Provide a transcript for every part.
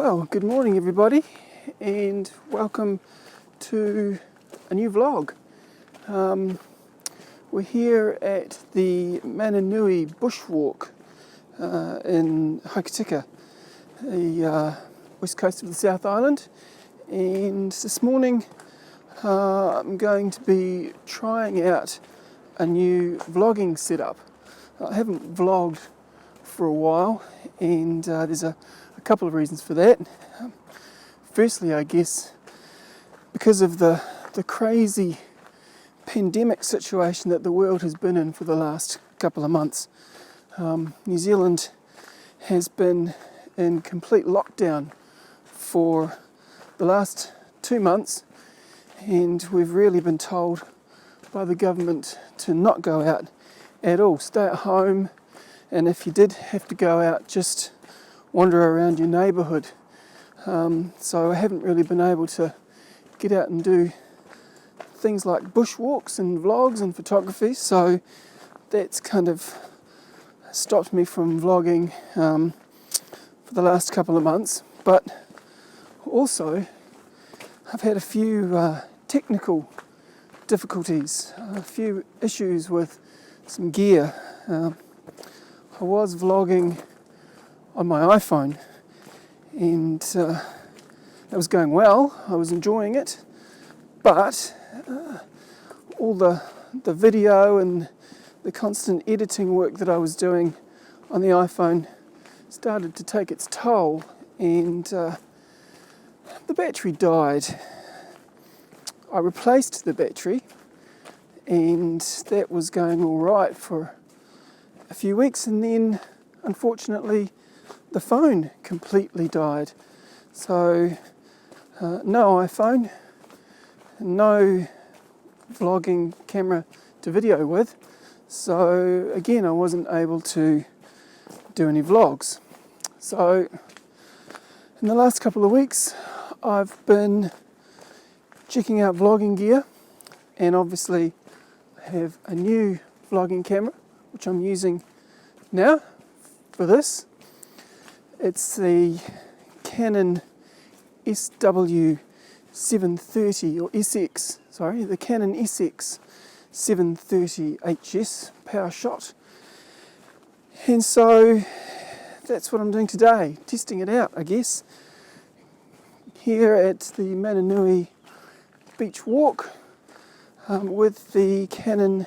Well, good morning everybody, and welcome to a new vlog. We're here at the Mananui Beach Walk in Hokitika, the west coast of the South Island, and this morning I'm going to be trying out a new vlogging setup. I haven't vlogged for a while, and there's a couple of reasons for that. Firstly, I guess because of the crazy pandemic situation that the world has been in for the last couple of months. New Zealand has been in complete lockdown for the last 2 months, and we've really been told by the government to not go out at all, stay at home, and if you did have to go out, just wander around your neighbourhood. So I haven't really been able to get out and do things like bushwalks and vlogs and photography, so that's kind of stopped me from vlogging for the last couple of months. But also I've had a few technical difficulties, a few issues with some gear. I was vlogging on my iPhone, and it was going well, I was enjoying it, but all the video and the constant editing work that I was doing on the iPhone started to take its toll, and the battery died. I replaced the battery, and that was going all right for a few weeks, and then unfortunately the phone completely died. So no iPhone, no vlogging camera to video with, so again I wasn't able to do any vlogs. So in the last couple of weeks I've been checking out vlogging gear, and obviously I have a new vlogging camera which I'm using now for this. It's the Canon SW730 or SX, sorry, the Canon SX730HS Powershot. And so that's what I'm doing today, testing it out, I guess, here at the Mananui Beach Walk with the Canon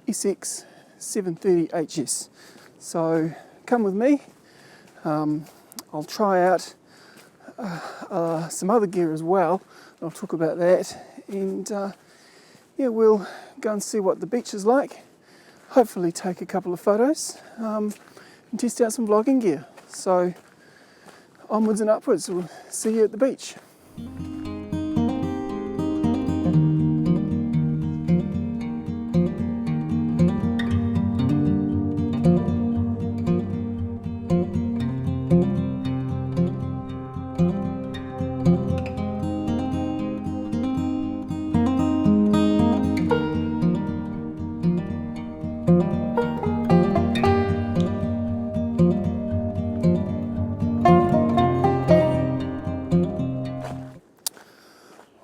SX730HS. So come with me. I'll try out some other gear as well. I'll talk about that, and yeah, we'll go and see what the beach is like, hopefully take a couple of photos, and test out some vlogging gear. So onwards and upwards, we'll see you at the beach.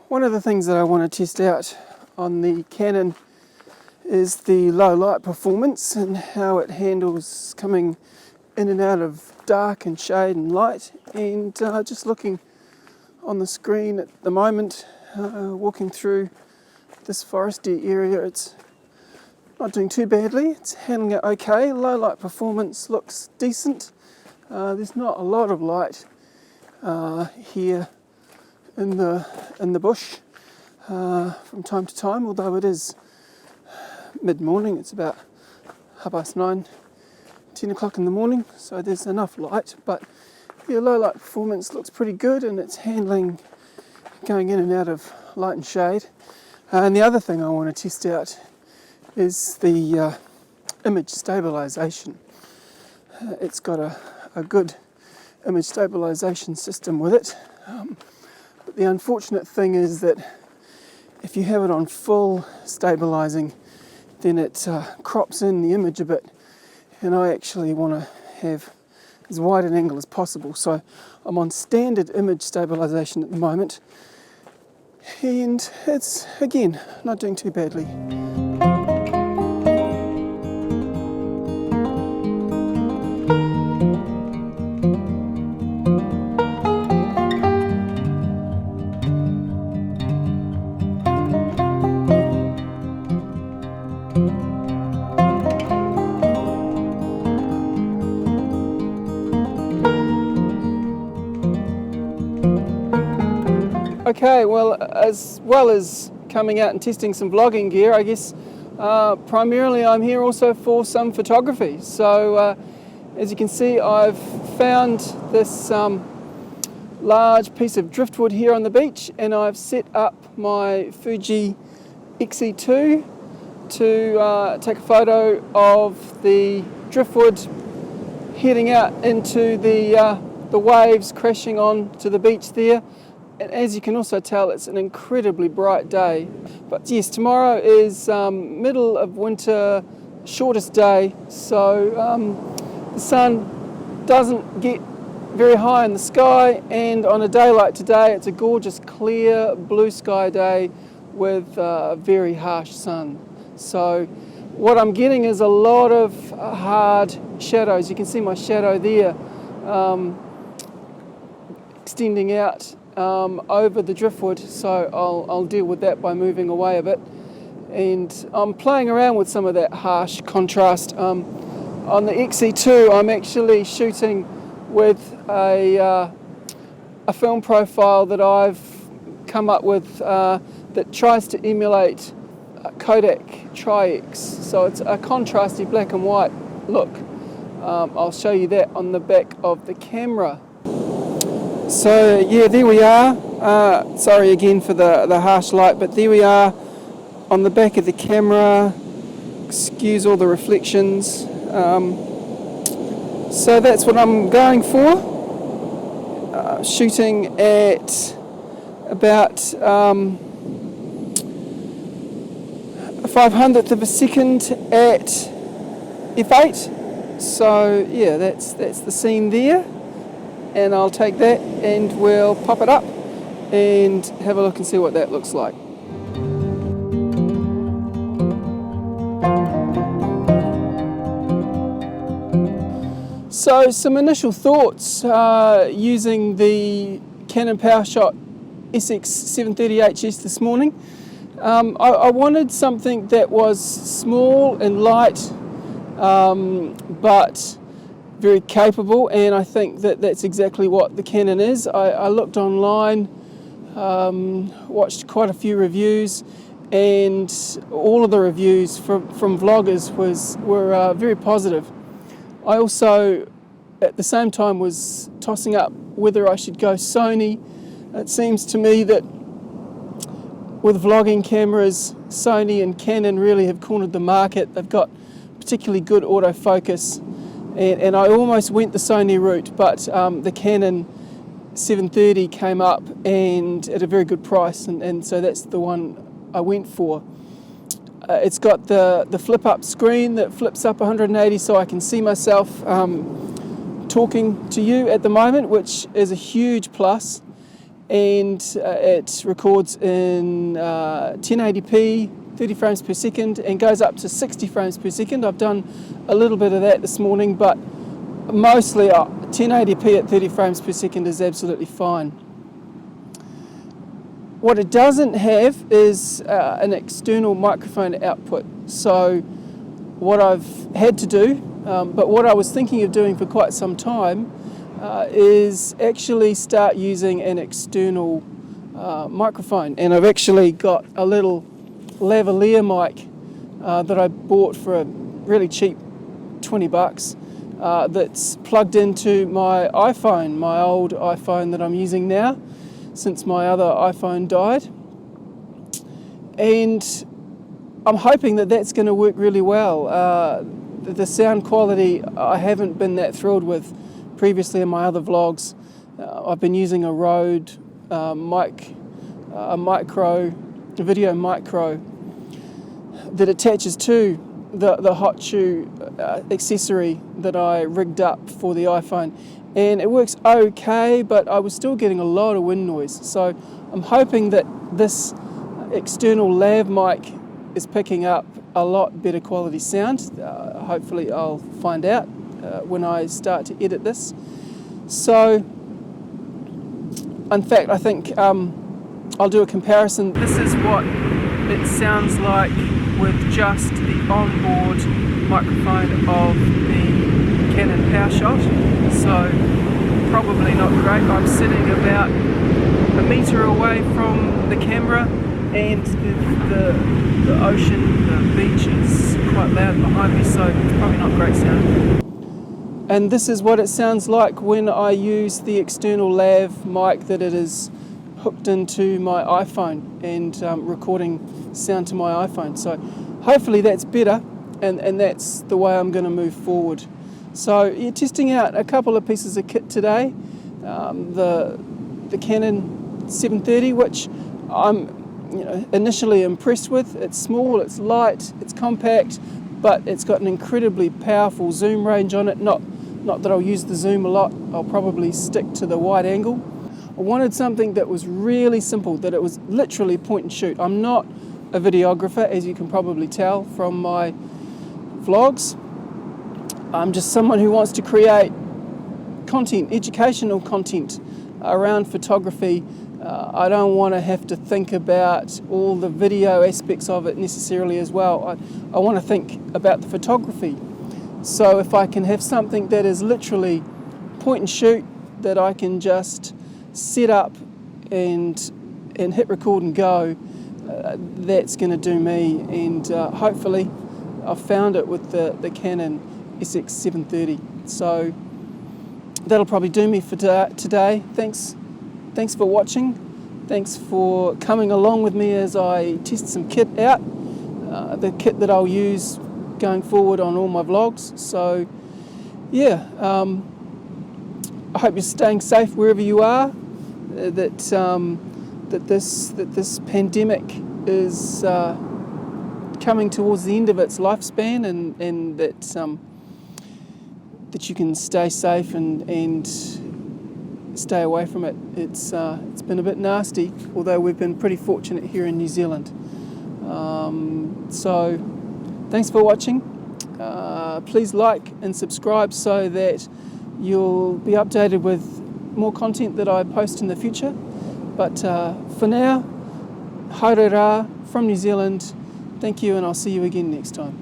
One of the things that I want to test out on the Canon is the low light performance and how it handles coming in and out of dark and shade and light. And just looking on the screen at the moment, walking through this foresty area, it's not doing too badly, it's handling it okay. Low light performance looks decent. There's not a lot of light here in the bush from time to time, although it is mid-morning. It's about 9:30, 10 o'clock in the morning, so there's enough light. But yeah, low light performance looks pretty good, and it's handling going in and out of light and shade. And the other thing I want to test out is the image stabilization. It's got a good image stabilization system with it. But the unfortunate thing is that if you have it on full stabilizing, then it crops in the image a bit, and I actually want to have as wide an angle as possible. So I'm on standard image stabilization at the moment, and it's, again, not doing too badly. Okay, well as coming out and testing some vlogging gear, I guess primarily I'm here also for some photography. So as you can see, I've found this large piece of driftwood here on the beach, and I've set up my Fuji X-E2 to take a photo of the driftwood heading out into the waves crashing onto the beach there. And as you can also tell, it's an incredibly bright day. But yes, tomorrow is middle of winter, shortest day, so the sun doesn't get very high in the sky, and on a day like today, it's a gorgeous clear blue sky day with a very harsh sun. So what I'm getting is a lot of hard shadows. You can see my shadow there extending out over the driftwood, so I'll deal with that by moving away a bit. And I'm playing around with some of that harsh contrast. On the X-E2, I'm actually shooting with a film profile that I've come up with that tries to emulate Kodak Tri-X. So it's a contrasty black and white look. I'll show you that on the back of the camera. So yeah, there we are. Sorry again for the harsh light, but there we are on the back of the camera. Excuse all the reflections. So that's what I'm going for. Shooting at about 1/500th of a second at f8. So yeah, that's the scene there. And I'll take that and we'll pop it up and have a look and see what that looks like. So some initial thoughts using the Canon Powershot SX730HS this morning. I wanted something that was small and light, but very capable, and I think that that's exactly what the Canon is. I looked online, watched quite a few reviews, and all of the reviews from vloggers were very positive. I also, at the same time, was tossing up whether I should go Sony. It seems to me that with vlogging cameras, Sony and Canon really have cornered the market. They've got particularly good autofocus. And I almost went the Sony route, but the Canon 730 came up and at a very good price, and so that's the one I went for. It's got the flip-up screen that flips up 180, so I can see myself talking to you at the moment, which is a huge plus. And it records in 1080p, 30 frames per second, and goes up to 60 frames per second. I've done a little bit of that this morning, but mostly 1080p at 30 frames per second is absolutely fine. What it doesn't have is an external microphone output. So what I've had to do, but what I was thinking of doing for quite some time, is actually start using an external microphone. And I've actually got a little lavalier mic that I bought for a really cheap $20 that's plugged into my iPhone, my old iPhone that I'm using now since my other iPhone died. And I'm hoping that that's going to work really well. The sound quality I haven't been that thrilled with previously in my other vlogs. I've been using a Rode mic, a video micro that attaches to the hot shoe accessory that I rigged up for the iPhone, and it works okay, but I was still getting a lot of wind noise. So I'm hoping that this external lav mic is picking up a lot better quality sound. Hopefully I'll find out when I start to edit this. So in fact, I think I'll do a comparison. This is what it sounds like with just the onboard microphone of the Canon Powershot. So probably not great. I'm sitting about a metre away from the camera, and the ocean, the beach is quite loud behind me, so it's probably not great sound. And this is what it sounds like when I use the external lav mic that it is hooked into my iPhone and recording sound to my iPhone. So hopefully that's better, and that's the way I'm going to move forward. So you're testing out a couple of pieces of kit today. The Canon 730, which I'm initially impressed with. It's small, it's light, it's compact, but it's got an incredibly powerful zoom range on it. Not that I'll use the zoom a lot, I'll probably stick to the wide angle. I wanted something that was really simple, that it was literally point and shoot. I'm not a videographer, as you can probably tell from my vlogs. I'm just someone who wants to create content, educational content around photography. I don't want to have to think about all the video aspects of it necessarily as well. I want to think about the photography. So if I can have something that is literally point and shoot, that I can just set up and hit record and go, that's going to do me. And hopefully I've found it with the Canon SX730. So that'll probably do me for today. Thanks for watching. Thanks for coming along with me as I test some kit out. The kit that I'll use going forward on all my vlogs. So yeah, I hope you're staying safe wherever you are. That this pandemic is coming towards the end of its lifespan, and that you can stay safe and stay away from it. It's been a bit nasty, although we've been pretty fortunate here in New Zealand. So thanks for watching. Please like and subscribe so that you'll be updated with more content that I post in the future. But for now, haere rā from New Zealand. Thank you, and I'll see you again next time.